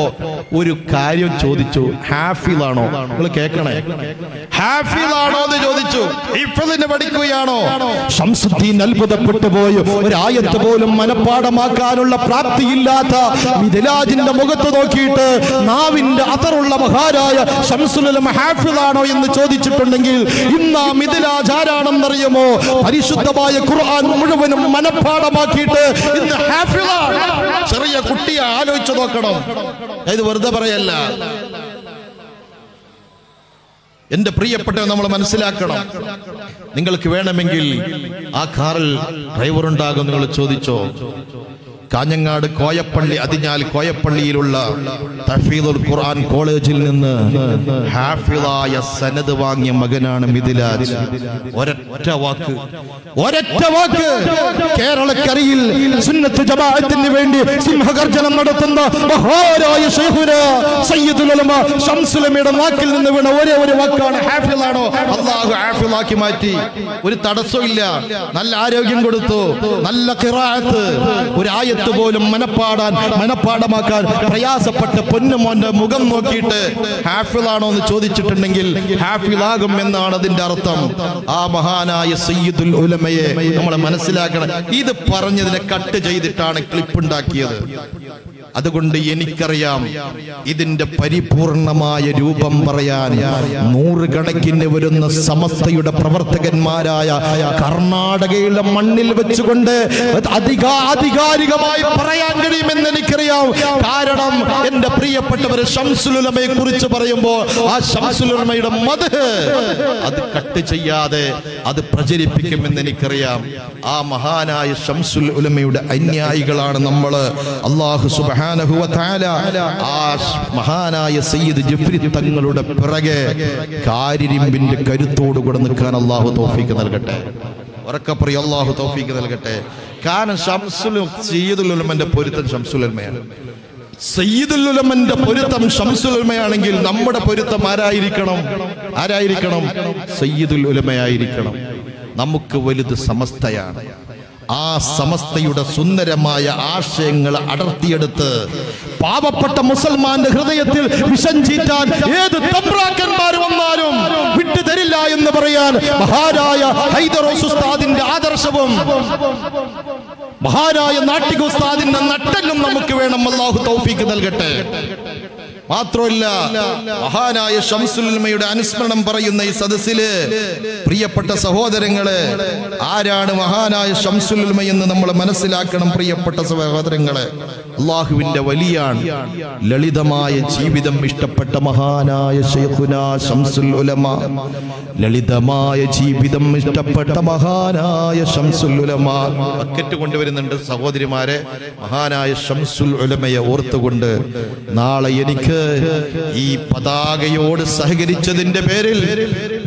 ഒരു കാര്യം ചോദിച്ചു. ഹാഫിളാണോ? നിങ്ങൾ കേൾക്കണേ, ഹാഫിളാണോ എന്ന് ചോദിച്ചു. ഹിഫ്ളിന് പഠിക്കുകയാണോ? ഷംസുദ്ദീൻ അത്ഭുതപ്പെട്ടു പോയി. ഒരായത്ത് പോലും മനപ്പാഠമാക്കാനുള്ള പ്രാപ്തിയില്ലാത്ത മിദിലാജിന്റെ മുഖത്ത് നോക്കിയിട്ട് നാവിന്റെ അത്തറുള്ള മഹാരായ ശംസുൽ ഉലമ ഹാഫിളാണോ എന്ന് ചോദിച്ചിട്ടുണ്ടെങ്കിൽ ഇന്ന് മിദിലാജ് ആരാണെന്നറിയുമോ? പരിശുദ്ധമായ ഖുർആൻ മുഴുവനും മനപ്പാഠമാക്കിയിട്ട് ഇന്ന് ഹാഫിളാണ്. ചെറിയ കുട്ടിയെ ആലോചിച്ചു നോക്കണം. ഇത് വെറുതെ പറയല്ല. എന്റെ പ്രിയപ്പെട്ട നമ്മൾ മനസ്സിലാക്കണം. നിങ്ങൾക്ക് വേണമെങ്കിൽ ആ കാറിൽ ഡ്രൈവർ ഉണ്ടാകും. നിങ്ങൾ ചോദിച്ചോ, കാഞ്ഞങ്ങാട് കോയപ്പള്ളി അതിഞ്ഞാൽ കോയപ്പള്ളിയിലുള്ള തഹ്ഫീദുൽ ഖുർആൻ കോളേജിൽ നിന്ന് ഹാഫിളായ സനദ് വാങ്ങിയ മകനാണ് മിദിലാജ്. ഒരൊറ്റ വാക്ക് കേരളക്കരയിൽ സുന്നത്ത് ജമാഅത്തിന് വേണ്ടി സിംഹഗർജനം നടത്തുന്ന മഹാനായ ശൈഖുന സയ്യിദുൽ ഉലമ ശംസുൽ ഉലമയുടെ നാക്കിൽ നിന്ന് വീണ ഒരേ ഒരു വാക്കാണ് ഹാഫിളാണോ. അല്ലാഹു ഹാഫിളാക്കി മാറ്റി. ഒരു തടസ്സമില്ല. നല്ല ആരോഗ്യം കൊടുത്തു, നല്ല ഖിറാഅത്ത്. ഒരു ആയത്ത് പോലും മനപ്പാഠമാക്കാൻ പ്രയാസപ്പെട്ട പൊന്നുമോന്റെ മുഖം നോക്കിയിട്ട് ഹാഫിളാണോ എന്ന് ചോദിച്ചിട്ടുണ്ടെങ്കിൽ ഹാഫിളാകും എന്നാണ് അതിന്റെ അർത്ഥം. ആ മഹാനായ സയ്യിദുൽ ഉലമയെ നമ്മൾ മനസ്സിലാക്കണം. ഇത് പറഞ്ഞതിനെ കട്ട് ചെയ്തിട്ടാണ് ക്ലിപ്പ് ഉണ്ടാക്കിയത്. അതുകൊണ്ട് എനിക്കറിയാം ഇതിന്റെ പരിപൂർണമായ രൂപം പറയാൻ നൂറുകണക്കിന് വരുന്ന സമസ്തയുടെ പ്രവർത്തകന്മാരായ കർണാടകയിലെ മണ്ണിൽ വെച്ചുകൊണ്ട് ആധികാരികമായി പറയാൻ കഴിയുമെന്ന് എനിക്കറിയാം. കാരണം എന്റെ പ്രിയപ്പെട്ടവർ ശംസുൽ ഉലമയെ കുറിച്ച് പറയുമ്പോൾ ആ ശംസുൽ ഉലമയുടെ മദ്ഹ് അത് കട്ട് ചെയ്യാതെ അത് പ്രചരിപ്പിക്കുമെന്ന് എനിക്കറിയാം. ആ മഹാനായ ശംസുൽ ഉലമയുടെ അനുയായികളാണ് നമ്മൾ. അല്ലാഹു സുബ്ഹാനഹു വ തആല ആ മഹാനായ സയ്യിദ് ജഫ്രി തങ്ങളുടെ പിറകെ കാരിരിമ്പിന്റെ കരുത്തോട് കൂടെ നിൽക്കാൻ അല്ലാഹു തൗഫീഖ് നൽകട്ടെ. ഉറക്കെ പറയും, അല്ലാഹു തൗഫീഖ് നൽകട്ടെ. കാരണം സയ്യിദുൽ ഉലമന്റെ പൊരുത്തം ശംസുൽ ഉലമയാണ്. സയ്യിദുൽ ഉലമന്റെ പൊരുത്തം ശംസുൽ ഉലമയാണെങ്കിൽ നമ്മുടെ പൊരുത്തം ആരായിരിക്കണം? സയ്യിദുൽ ഉലമയായിരിക്കണം. നമുക്ക് വലുത് സമസ്തയാണ്. ആ സമസ്തയുടെ സുന്ദരമായ ആശയങ്ങൾ അടർത്തിയെടുത്ത് പാവപ്പെട്ട മുസൽമാന്റെ ഹൃദയത്തിൽ വിഷം ചീറ്റാൻ ഏത് തമ്പ്രാക്കന്മാർ വന്നാലും വിട്ടുതരില്ല എന്ന് പറയാൻ മഹാനായ ഹൈദറോസ് ഉസ്താദിന്റെ ആദർശവും മഹാനായ നാട്ടിക ഉസ്താദിന്റെ നട്ടെല്ലും നമുക്ക് വേണം. അല്ലാഹു തൗഫീഖ് നൽകട്ടെ. മാത്രമല്ല, മഹാനായ ശംസുൽ ഉലമയുടെ അനുസ്മരണം പറയുന്ന ഈ സദസ്സില് പ്രിയപ്പെട്ട സഹോദരങ്ങളെ, ആരാണ് മഹാനായ ശംസുൽ ഉലമ എന്ന് നമ്മൾ മനസ്സിലാക്കണം. പ്രിയപ്പെട്ട സഹോദരങ്ങളെ, അല്ലാഹുവിന്റെ വലിയാണ്. ലളിതമായ ജീവിതം ഇഷ്ടപ്പെട്ട മഹാനായ ശൈഖുനാ ശംസുൽ ഉലമ, ലളിതമായ ജീവിതം ഇഷ്ടപ്പെട്ട മഹാനായ ശംസുൽ ഉലമ. ബക്കറ്റ് കൊണ്ടുവരുന്നുണ്ട് സഹോദരിമാരെ. മഹാനായ ശംസുൽ ഉലമയെ ഓർത്തുകൊണ്ട് നാളെ എനിക്ക് ഈ പതാകയോട് സഹകരിച്ചതിന്റെ പേരിൽ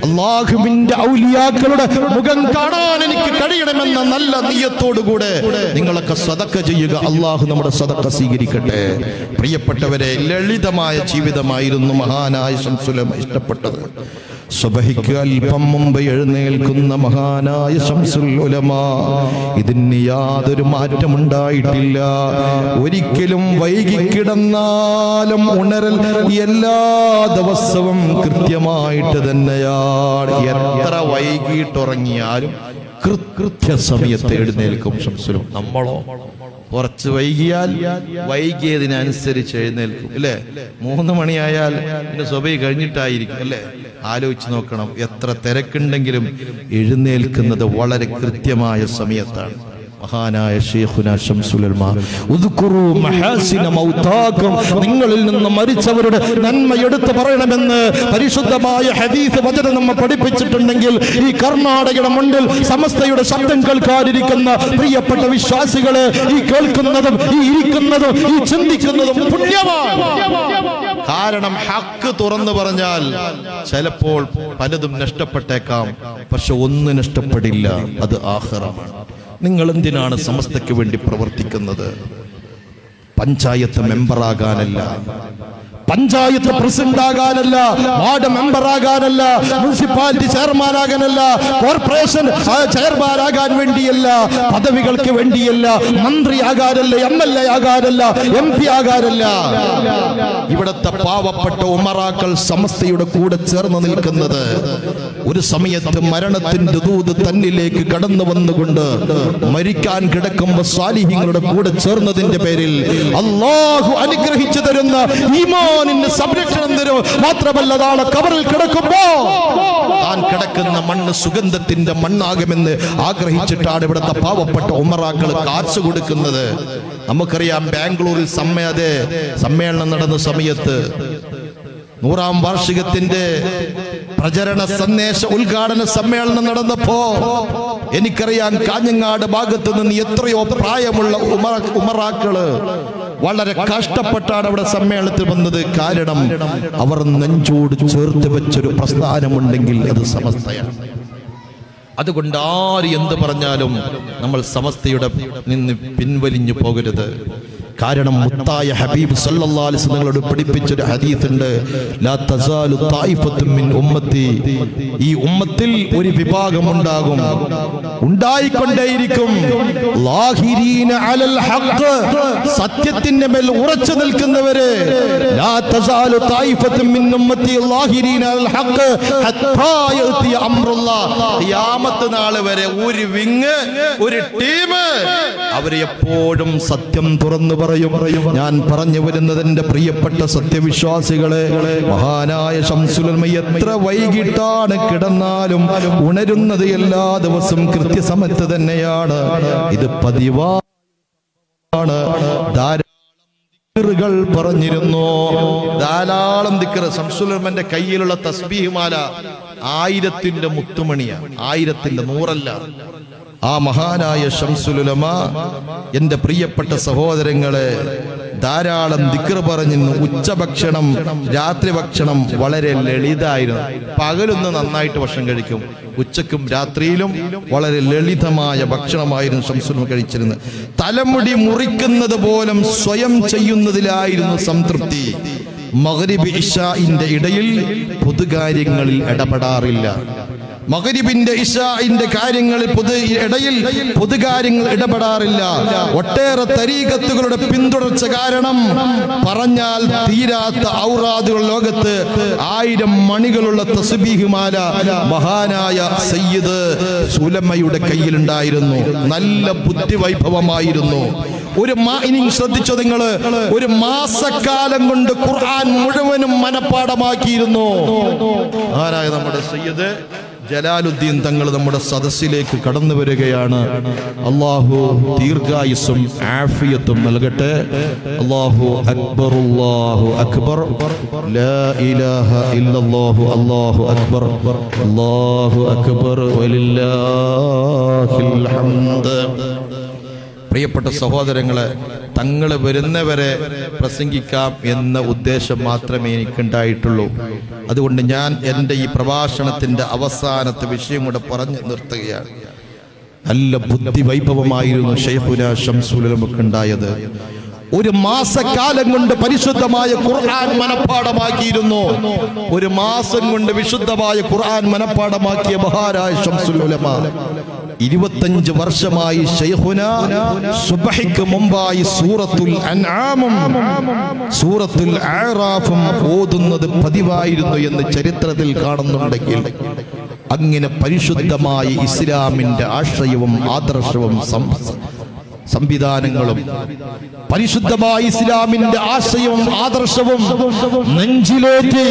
അല്ലാഹുവിന്റെ ഔലിയാക്കളുടെ മുഖം കാണാൻ എനിക്ക് കഴിയണമെന്ന നല്ല നിയ്യത്തോടുകൂടെ നിങ്ങളൊക്കെ സദഖ ചെയ്യുക. അല്ലാഹു നമ്മുടെ സദഖ സ്വീകരിക്കട്ടെ. പ്രിയപ്പെട്ടവരെ, ലളിതമായ ജീവിതമായിരുന്നു മഹാനായ ശംസുൽ ഉലമ ഇഷ്ടപ്പെട്ടത്. സുബഹിക്ക് അല്പം മുമ്പ് എഴുന്നേൽക്കുന്ന മഹാനായ ശംസുൽ ഉലമ, ഇതിന് യാതൊരു മാറ്റമുണ്ടായിട്ടില്ല. ഒരിക്കലും വൈകിക്കിടന്നാലും ഉണരൽ എല്ലാ ദിവസവും കൃത്യമായിട്ട് തന്നെയാണ്. എത്ര വൈകിട്ടുറങ്ങിയാലും കൃത്യസമയത്ത് എഴുന്നേൽക്കും ശംസുൽ ഉലമ. നമ്മളോ കുറച്ച് വൈകിയാൽ വൈകിയതിനനുസരിച്ച് എഴുന്നേൽക്കും, അല്ലേ? 3 മണിയായാൽ പിന്നെ സുബഹി കഴിഞ്ഞിട്ടായിരിക്കും, അല്ലേ? ആലോചിച്ച് നോക്കണം. എത്ര തിരക്കുണ്ടെങ്കിലും എഴുന്നേൽക്കുന്നത് വളരെ കൃത്യമായ സമയത്താണ്. മഹാനായ ശൈഖുനാ ശംസുൽ ഉലമാ ഉദ്കുറു മഹാസിന മൗതാകും, നിങ്ങളിൽ നിന്ന് മരിച്ചവരുടെ നന്മ എടുത്തു പറയണമെന്ന് പരിശുദ്ധമായ ഹദീസ് വചനം നമ്മെ പഠിപ്പിച്ചിട്ടുണ്ടെങ്കിൽ ഈ കർണാടകയുടെ മണ്ണിൽ സമസ്തയുടെ ശബ്ദം കേൾക്കാതിരിക്കുന്ന പ്രിയപ്പെട്ട വിശ്വാസികളെ, ഈ കേൾക്കുന്നതും ഈ ഇരിക്കുന്നതും ഈ ചിന്തിക്കുന്നതും പുണ്യമാണ്. കാരണം ഹക്ക് തുറന്നു പറഞ്ഞാൽ ചിലപ്പോൾ പലതും നഷ്ടപ്പെട്ടേക്കാം, പക്ഷെ ഒന്നും നഷ്ടപ്പെടില്ല, അത് ആഖിറമാണ്. നിങ്ങൾ എന്തിനാണ് സമസ്തയ്ക്ക് വേണ്ടി പ്രവർത്തിക്കുന്നത്? പഞ്ചായത്ത് മെമ്പറാകാനല്ല, പഞ്ചായത്ത് പ്രസിഡന്റ് ആകാനല്ല, വാർഡ് മെമ്പർ ആകാനല്ല, മുനിസിപ്പാലിറ്റി ചെയർമാനാകാനല്ല, കോർപ്പറേഷൻ ചെയർമാനാകാൻ വേണ്ടിയല്ല, പദവികൾക്ക് വേണ്ടിയല്ല, മന്ത്രി ആകാനല്ല, MLA ആകാനല്ല, MP ആകാനല്ല. ഇവിടുത്തെ പാവപ്പെട്ട ഉമറാക്കൾ സമസ്തയുടെ കൂടെ ചേർന്ന് നിൽക്കുന്നത് ഒരു സമയത്ത് മരണത്തിന്റെ ദൂത് തന്നിലേക്ക് കടന്നു വന്നുകൊണ്ട് മരിക്കാൻ കിടക്കുമ്പോൾ സാലിഹ്യങ്ങളുടെ കൂടെ ചേർന്നതിന്റെ പേരിൽ അല്ലാഹു അനുഗ്രഹിച്ചു തരുന്ന ഈമാനിന് സംരക്ഷണം തരും. മാത്രമല്ല നാളെ കബറിൽ കിടക്കുമ്പോ താൻ കിടക്കുന്ന മണ്ണ് സുഗന്ധത്തിന്റെ മണ്ണാകുമെന്ന് ആഗ്രഹിച്ചിട്ടാണ് ഇവിടുത്തെ പാവപ്പെട്ട ഉമറാക്കൾ കാശ് കൊടുക്കുന്നത്. നമുക്കറിയാം, ബാംഗ്ലൂരിൽ സമ്മേളനം നടന്ന സമയത്ത് 100ാം വാർഷികത്തിന്റെ പ്രചരണ സന്ദേശ ഉദ്ഘാടന സമ്മേളനം നടന്നപ്പോ എനിക്കറിയാം, കാഞ്ഞങ്ങാട് ഭാഗത്ത് നിന്ന് എത്രയോ പ്രായമുള്ള ഉമറാക്കള് വളരെ കഷ്ടപ്പെട്ടാണ് അവിടെ സമ്മേളനത്തിൽ വന്നത്. കാരണം അവർ നെഞ്ചോട് ചേർത്ത് വെച്ചൊരു പ്രസ്ഥാനമുണ്ടെങ്കിൽ അത് സമസ്തയാണ്. അതുകൊണ്ട് ആര് എന്ത് പറഞ്ഞാലും നമ്മൾ സമസ്തയുടെ നിന്ന് പിൻവലിഞ്ഞു പോകരുത്. കാരണം മുത്തായ ഹബീബ് സല്ലല്ലാഹു അലൈഹി വസല്ലം തങ്ങളോട് പഠിപ്പിച്ചൊരു ഹദീസ് ഉണ്ട്, ലാ തസാലു തായിഫത്തുൻ മിൻ ഉമ്മത്തി, ഈ ഉമ്മത്തിൽ ഒരു വിഭാഗം ഉണ്ടാകും, ഉണ്ടായിക്കൊണ്ടേയിരിക്കും, ലാഹിരീന അലൽ ഹഖ്, സത്യത്തിന്റെ മേൽ ഉറച്ചു നിൽക്കുന്നവര്. ലാ തസാലു തായിഫത്തുൻ മിൻ ഉമ്മത്തി ലാഹിരീന അലൽ ഹഖ് ഹത്താ യഅതി അംറുല്ലാഹ്, ഖിയാമത്ത് നാൾ വരെ ഒരു വിങ്, ഒരു ടീം അവർ എപ്പോഴും സത്യം തുറന്നു പറയും. ഞാൻ പറഞ്ഞു വരുന്നത് എന്റെ പ്രിയപ്പെട്ട സത്യവിശ്വാസികളെ, മഹാനായ ശംസുൽ ഉലമ എത്ര വൈകിട്ടാണ് കിടന്നാലും ഉണരുന്നത് എല്ലാ ദിവസവും കൃത്യസമയത്ത് തന്നെയാണ്. ഇത് പതിവാണ്. ധാരാളം പറഞ്ഞിരുന്നു, ധാരാളം ദിക്ർ. ശംസുൽ ഉലമന്റെ കയ്യിലുള്ള തസ്ബീഹ് മാല 1000ന്റെ മുത്തുമണിയാണ്, 1000ന്റെ 100 അല്ല. ആ മഹാനായ ശംസുൽ ഉലമ എന്റെ പ്രിയപ്പെട്ട സഹോദരങ്ങളെ ധാരാളം ദിക്ർ പറഞ്ഞിരുന്നു. ഉച്ചഭക്ഷണം, രാത്രി ഭക്ഷണം വളരെ ലളിതായിരുന്നു. പകലൊന്ന് നന്നായിട്ട് ഭക്ഷണം കഴിക്കും, ഉച്ചക്കും രാത്രിയിലും വളരെ ലളിതമായ ഭക്ഷണമായിരുന്നു ശംസുൽ ഉലമ കഴിച്ചിരുന്നത്. തലമുടി മുറിക്കുന്നത് പോലും സ്വയം ചെയ്യുന്നതിലായിരുന്നു സംതൃപ്തി. മഗ്രിബ് ഇശാഇന്റെ ഇടയിൽ പൊതുകാര്യങ്ങളിൽ ഇടപെടാറില്ല. മഗ്രിബിന്റെ ഇശാഇന്റെ കാര്യങ്ങളിൽ പൊതുകാര്യങ്ങൾ ഇടപെടാറില്ല. ഒട്ടേറെ തരീഖത്തുകളുടെ പിന്തുടർച്ച കാരണം പറഞ്ഞാൽ തീരാത്ത ഔറാദുകൾ ലോകത്ത് 1000 മണികളുള്ള തസ്ബീഹ് മാല മഹാനായ സയ്യിദ് ഉലമയുടെ കയ്യിലുണ്ടായിരുന്നു. നല്ല ബുദ്ധിവൈഭവമായിരുന്നു. ഇനി ശ്രദ്ധിച്ചോ നിങ്ങൾ, ഒരു മാസക്കാലം കൊണ്ട് ഖുർആൻ മുഴുവനും മനപ്പാഠമാക്കിയിരുന്നു. ആരായ നമ്മുടെ സയ്യിദ് ജലാലുദ്ദീൻ തങ്ങൾ നമ്മുടെ സദസ്സിലേക്ക് കടന്നു വരികയാണ്. അല്ലാഹു ദീർഘായുസ്സും ആഫിയത്തും നൽകട്ടെ. അല്ലാഹു അക്ബർ, അല്ലാഹു അക്ബർ, ലാ ഇലാഹ ഇല്ലല്ലാഹു, അല്ലാഹു അക്ബർ, അല്ലാഹു അക്ബർ, വലില്ലാഹിൽ ഹംദ്. പ്രിയപ്പെട്ട സഹോദരങ്ങളെ, തങ്ങൾ വരുന്നവരെ പ്രസംഗിക്കാം എന്ന ഉദ്ദേശം മാത്രമേ എനിക്കുണ്ടായിട്ടുള്ളൂ. അതുകൊണ്ട് ഞാൻ എൻ്റെ ഈ പ്രഭാഷണത്തിൻ്റെ അവസാനത്തെ വിഷയം കൂടെ പറഞ്ഞു നിർത്തുകയാണ്. നല്ല ബുദ്ധി വൈഭവമായിരുന്നു ശൈഖുനാ ശംസുൽ ഉലമക്ക് ഉണ്ടായത്. ഒരു മാസക്കാലം കൊണ്ട് പരിശുദ്ധമായ ഖുർആൻ മനപ്പാഠമാക്കിയിരുന്നു. ഒരു മാസം കൊണ്ട് വിശുദ്ധമായ ഖുർആൻ മനപ്പാഠമാക്കിയ മഹാനായ ശംസുൽ ഉലമ 25 വർഷമായി ശൈഖുന സുബ്ഹിക്ക് മുമ്പായി സൂറത്തുൽ അൻആമും സൂറത്തുൽ അഅറാഫും ഓതുന്നത് പതിവായിരുന്നു എന്ന് ചരിത്രത്തിൽ കാണുന്നുണ്ടെങ്കിൽ, അങ്ങനെ പരിശുദ്ധമായ ഇസ്ലാമിന്റെ ആശയവും ആദർശവും സംവിധാനങ്ങളും പരിശുദ്ധമായ ഇസ്ലാമിന്റെ ആശയവും ആദർശവും നെഞ്ചിലേറ്റി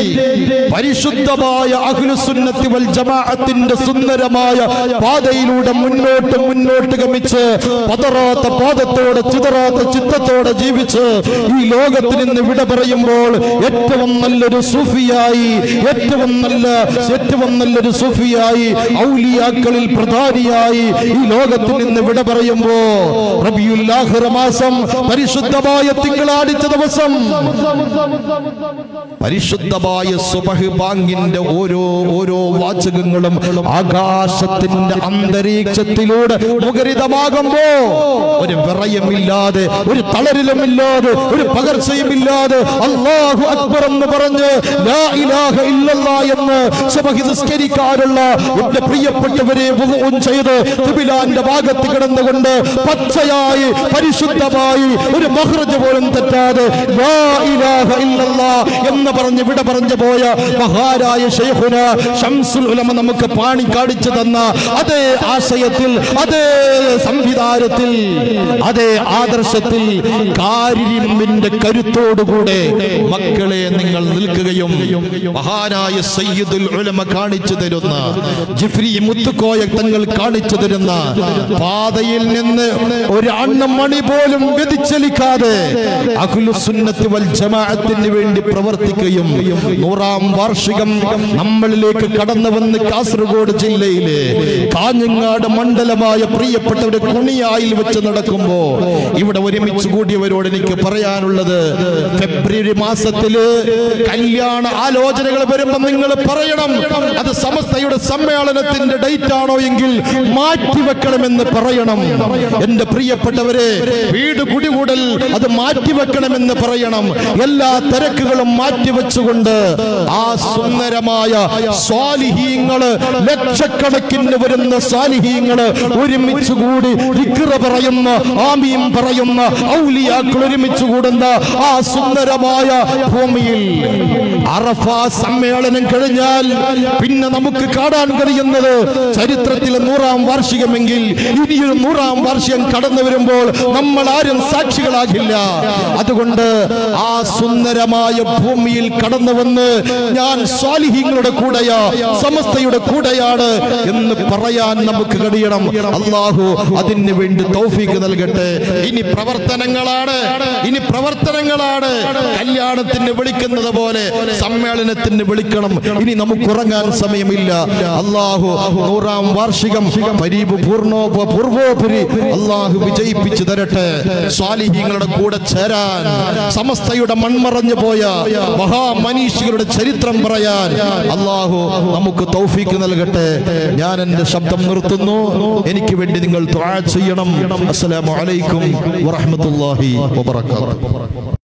പരിശുദ്ധമായ അഹ്ലുസുന്നത്തി വൽ ജമാഅത്തിന്റെ സുന്ദരമായ പാതയിലൂടെ മുന്നോട്ട് ഗമിച്ച് പതറാത്ത പാദത്തോടെ ചിതറാത്ത ചിത്തത്തോടെ ജീവിച്ച് ഈ ലോകത്തിൽ നിന്ന് വിട പറയുമ്പോൾ ഏറ്റവും നല്ലൊരു സൂഫിയായി ഏറ്റവും നല്ലൊരു സൂഫിയായി ഔലിയാക്കളിൽ പ്രധാനിയായി ഈ ലോകത്തിൽ നിന്ന് വിട പറയുമ്പോ റബീഉൽ ആഖിർ മാസം പരിശുദ്ധമായ തിങ്കളാഴ്ച ദിവസം പരിശുദ്ധമായ സുബ്ഹ് ബാങ്കിന്റെ ഓരോ വാചകങ്ങളും ആകാശത്തിന്റെ അന്തരീക്ഷത്തിലൂടെ മുഖരിതമാകുമ്പോ ഒരു വിറയമില്ലാതെ ഒരു തളരലുമില്ലാതെ ഒരു പകർച്ചയുമില്ലാതെ അല്ലാഹു അക്ബർ എന്ന് പറഞ്ഞ് ലാ ഇലാഹ ഇല്ലല്ലാഹ് എന്ന് സുബ്ഹ് നിസ്കരിക്കാനുള്ള എന്റെ പ്രിയപ്പെട്ടവരെ വുളൂഉൻ ചെയ്ത് ഖിബിലാന്റെ ഭാഗത്ത് കിടന്നുകൊണ്ട് പച്ചയായി പരിശുദ്ധമായി ഒരു മഖ്റജ് പോലും തെറ്റാതെ ലാ ഇലാഹ ഇല്ലല്ലാഹ് എന്ന് പറഞ്ഞ് വിട പറഞ്ഞു പോയ മഹാനായ ശൈഖുന ശംസുൽ ഉലമ നമുക്ക് പാണി കാണിച്ചു തന്ന അതേ ആശയത്തിൽ അതേ സംവിധാനത്തിൽ അതേ ആദർശത്തിൽ കാരിരിമ്പിന്റെ കരുത്തോടുകൂടെ മക്കളെ നിങ്ങൾ നിൽക്കുകയും മഹാനായ സയ്യിദുൽ ഉലമ കാണിച്ചു തരുന്ന ജിഫ്രി മുത്തുക്കോയ തങ്ങൾ കാണിച്ചു തരുന്ന പാതയിൽ നിന്ന് ഒരു അണ്ണമണി പോലും വ്യതിചലിക്കാതെ അഹ്ലുസുന്നത്തി വൽ ജമാഅത്തിന് വേണ്ടി പ്രവർത്തിക്കുകയും 100ാം വാർഷികം നമ്മളിലേക്ക് കടന്നു വന്ന് കാസർഗോഡ് ജില്ലയിലെ കാഞ്ഞങ്ങാട് മണ്ഡലമായ പ്രിയപ്പെട്ടവരുടെ കുണിയായിൽ വെച്ച് നടക്കുമ്പോ ഇവിടെ ഒരുമിച്ച് കൂടിയവരോട് എനിക്ക് പറയാനുള്ളത് ഫെബ്രുവരി മാസത്തില് കല്യാണ ആലോചനകൾ വരുമ്പോൾ നിങ്ങൾ പറയണം അത് സമസ്തയുടെ സമ്മേളനത്തിന്റെ ഡേറ്റ് ആണോ എങ്കിൽ മാറ്റിവെക്കണമെന്ന് പറയണം. എന്റെ പ്രിയപ്പെട്ടവരെ, വീട് കുടികൂടൽ അത് മാറ്റിവെക്കണമെന്ന് പറയണം. എല്ലാ തിരക്കുകളും മാറ്റിവെച്ചുകൊണ്ട് ആ സുന്ദരമായ സ്വാലിഹീങ്ങള്, ലക്ഷക്കണക്കിന് വരുന്ന സ്വാലിഹീങ്ങള് ഒരുമിച്ച് കൂടി ദിക്ർ പറയുന്ന, ആമീൻ പറയുന്ന ഔലിയാക്കൾ ഒരുമിച്ച് കൂടുന്ന ആ സുന്ദരമായ ഭൂമിയിൽ അറഫ സമ്മേളനം കഴിഞ്ഞാൽ പിന്നെ നമുക്ക് കാണാൻ കഴിയുന്നത് ചരിത്രത്തിലെ 100ാം വാർഷികമെങ്കിൽ ഇനിയൊരു 100ാം വാർഷികം കടന്നു വരുമ്പോൾ നമ്മൾ ആരും സാക്ഷികളാകില്ല. അതുകൊണ്ട് ആ സുന്ദരമായ ഭൂമിയിൽ കടന്നു വന്ന് ഞാൻ സ്വാലിഹീങ്ങളുടെ കൂടെയാ, സമസ്തയുടെ കൂടെയാണ് എന്ന് പറയാൻ നമുക്ക് കഴിയണം. അല്ലാഹു അതിന് വേണ്ടി തൗഫീഖ് നൽകട്ടെ. ഇനി പ്രവർത്തനങ്ങളാണ് കല്യാണത്തിന് വിളിക്കുന്നത് പോലെ സമ്മേളനത്തിന് വിളിക്കണം. ഇനി നമുക്ക് ഉറങ്ങാൻ സമയമില്ല. അല്ലാഹു 100ാം വാർഷികം പൂർവോപരി അല്ലാഹു വിജയിപ്പിച്ചു തരട്ടെ. സ്വാലിഹീങ്ങളുടെ കൂടെ ചേരാൻ, സമസ്തയുടെ മൺമറഞ്ഞു പോയ മഹാമനീഷികളുടെ ചരിത്രം പറയാൻ അല്ലാഹു നമുക്ക് തൗഫീഖ് നൽകട്ടെ. ഞാൻ എന്റെ ശബ്ദം നിർത്തുന്നു. എനിക്ക് വേണ്ടി നിങ്ങൾ ദുആ ചെയ്യണം. അസ്സലാമു അലൈക്കും വറഹ്മത്തുള്ളാഹി വബറകാതുഹു.